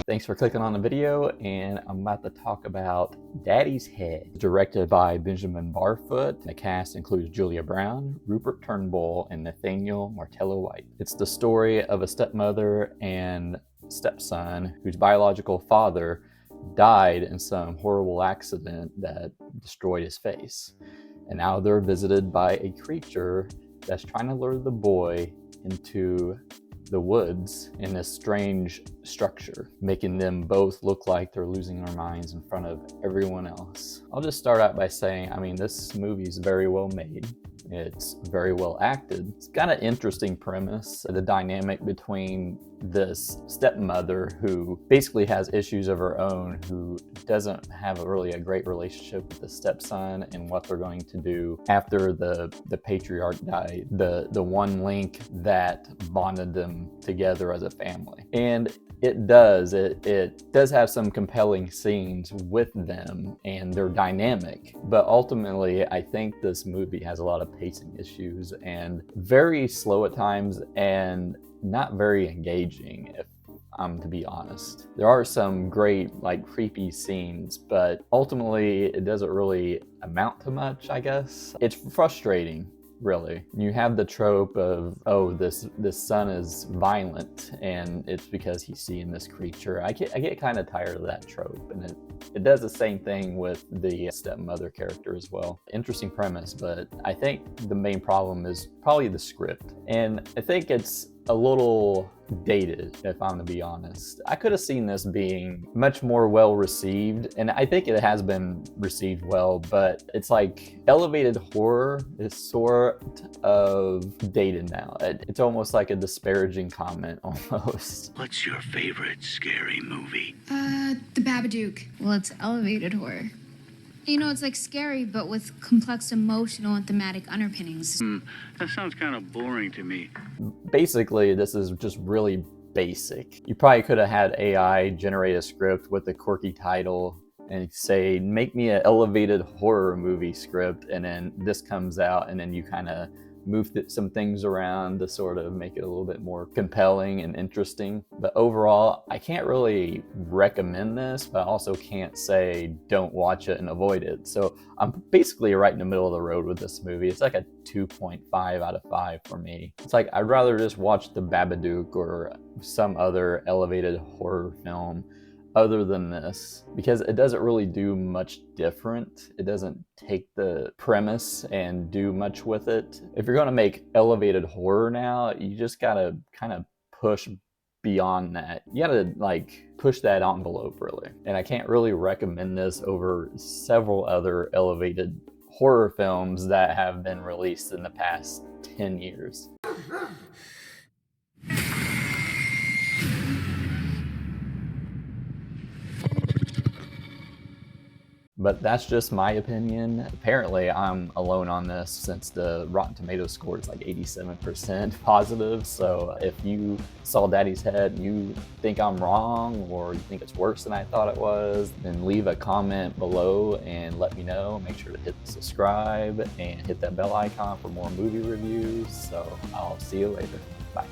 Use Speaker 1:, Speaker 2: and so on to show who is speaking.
Speaker 1: Thanks for clicking on the video, and I'm about to talk about Daddy's Head, directed by Benjamin Barfoot. The cast includes Julia Brown, Rupert Turnbull, and Nathaniel Martello White. It's the story of a stepmother and stepson whose biological father died in some horrible accident that destroyed his face. And now they're visited by a creature that's trying to lure the boy into the woods in this strange structure, making them both look like they're losing their minds in front of everyone else. I'll just start out by saying, this movie is very well made. It's very well acted. It's got an interesting premise, the dynamic between this stepmother who basically has issues of her own, who doesn't have really a great relationship with the stepson, and what they're going to do after the patriarch died, the one link that bonded them together as a family. And it does have some compelling scenes with them and their dynamic, but ultimately I think this movie has a lot of pacing issues and very slow at times and not very engaging, if I'm to be honest. There are some great creepy scenes, but ultimately it doesn't really amount to much, I guess. It's frustrating. Really. You have the trope of, oh, this son is violent and it's because he's seeing this creature. I get kind of tired of that trope, and it does the same thing with the stepmother character as well. Interesting premise, but I think the main problem is probably the script. And I think it's a little dated, if I'm to be honest. I could have seen this being much more well received, and I think it has been received well, but it's like elevated horror is sort of dated now. It's almost like a disparaging comment almost.
Speaker 2: What's your favorite scary movie?
Speaker 3: The Babadook.
Speaker 4: Well, it's elevated horror. You know, it's like scary, but with complex emotional and thematic underpinnings.
Speaker 2: That sounds kind of boring to me.
Speaker 1: Basically, this is just really basic. You probably could have had AI generate a script with a quirky title and say, make me an elevated horror movie script, and then this comes out, and then you kind of move some things around to sort of make it a little bit more compelling and interesting. But overall, I can't really recommend this, but I also can't say don't watch it and avoid it. So I'm basically right in the middle of the road with this movie. It's like a 2.5 out of 5 for me. It's like I'd rather just watch The Babadook or some other elevated horror film other than this, because it doesn't really do much different. It doesn't take the premise and do much with it. If you're gonna make elevated horror now, you just gotta kind of push beyond that. You gotta push that envelope, really. And I can't really recommend this over several other elevated horror films that have been released in the past 10 years. But that's just my opinion. Apparently, I'm alone on this since the Rotten Tomatoes score is like 87% positive. So if you saw Daddy's Head and you think I'm wrong, or you think it's worse than I thought it was, then leave a comment below and let me know. Make sure to hit subscribe and hit that bell icon for more movie reviews. So I'll see you later. Bye.